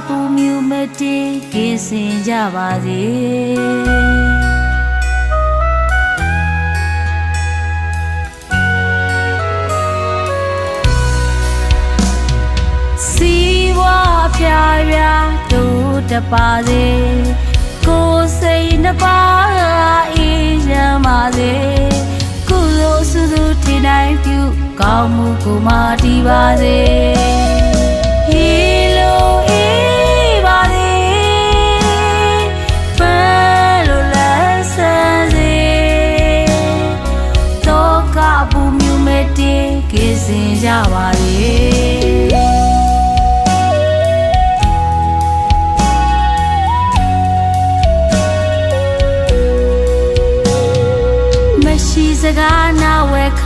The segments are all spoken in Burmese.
ပူမြူမတေးကင်းစင်ကြပါစေစီဝါဖြာဖြာတို့တပါစေကိုယ်စိတ်နှပါအေးချမ်းပါစေကုသိုလ်စုစုထင်တိုင်းပြုကောင်းမှုကိုမတည်ပါစေဟီလိုအေးပါစေပန်းလိုလန်းဆန်းစေတော့ကပူမြူမဲ့တေးကင်းစင်ကြပါစေရှိစကားနာဝဲခ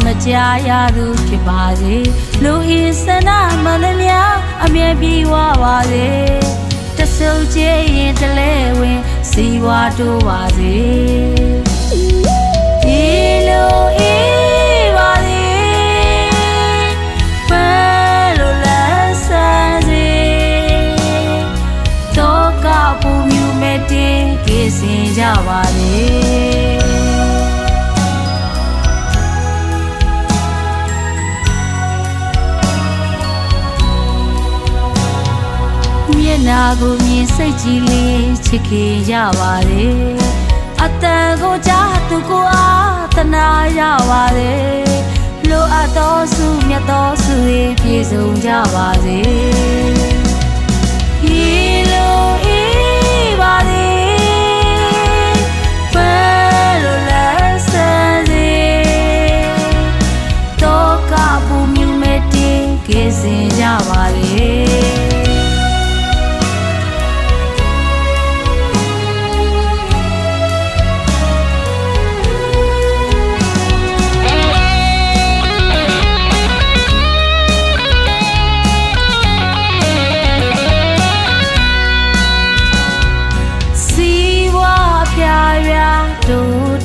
မကြားရသူဖြစ်ပါစေလူဤစနာမလျာအမြဲပြေဝပါစေတဆုပ်ချေရင်တလဲဝင်စီဝါတိုးပါစေဒီလိုအေးပါစေပန်းလိုလန်းဆန်းစေတော့ကပူမြူမဲ့တင်ကင်းစင်ကြပါစေနာကိုမြင်စိတ်ကြည်လေးချစ်ခင်ရပါတယ်အတန်ကိုကြားသူကိုအားတနာရပါတယ်လိုအပ်သောစုမြတ်သောစုတွေပြည့်စုံကြပါစေဟီလိုအေးပါစေပန်းလိုလန်းဆန်းစေတော့ကပူမြူမဲ့တေးကင်းစင်ကြပါစေ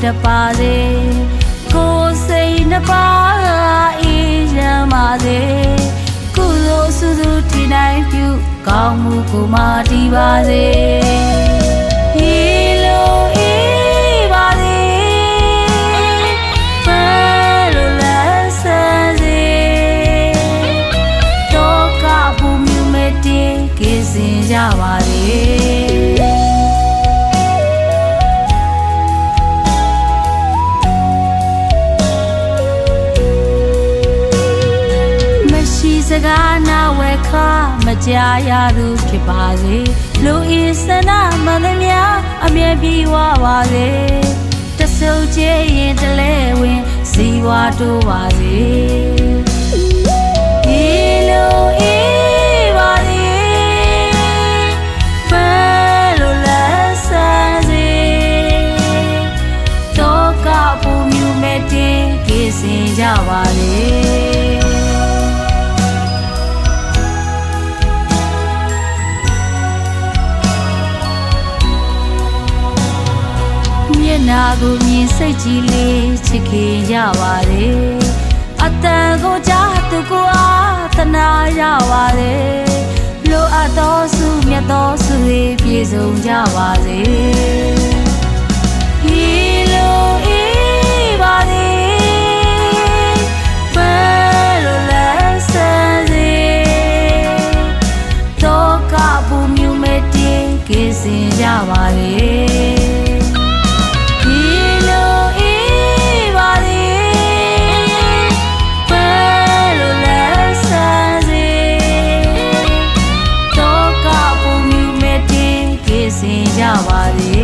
တပါစေကိုယ်စိတ်နှပါအေးချမ်းပါစေကုသိုလ်စုစုထင်တိုင်းပြုကောင်းမှုကိုမတည်ပါစေဟီလိုအေးပါစေပန်းလိုလန်းဆန်းစေတော့ကပူမြူမဲ့တေးကင်းစင်ကြပါစေစကားနာဝဲခမကြားရသူဖြစ်ပါစေလူဤစနာမလျာအမြဲပြေဝပါစေတဆုပ်ချေရင်တလဲဝင်စီဝါတိုးပါစေဒီလိုအေးပါစေပန်းလိုလန်းဆန်းစေတော့ကပူမြူမဲ့တင်ကင်းစင်ကြပါစေနာကိုမြင်စိတ်ကြည်လေးချစ်ခင်ရပါတယ်အတန်ကိုကြားသူကိုအားတနာရပါတယ်လိုအပ်သောစုမြတ်သောစုတွေပြည့်စုံကြပါစေဟီလိုအေးပါစေပန်းလိုလန်းဆန်းစေတော့ကပူမြူမဲ့တင်ကင်းစင်ကြပါစေကြပါလေ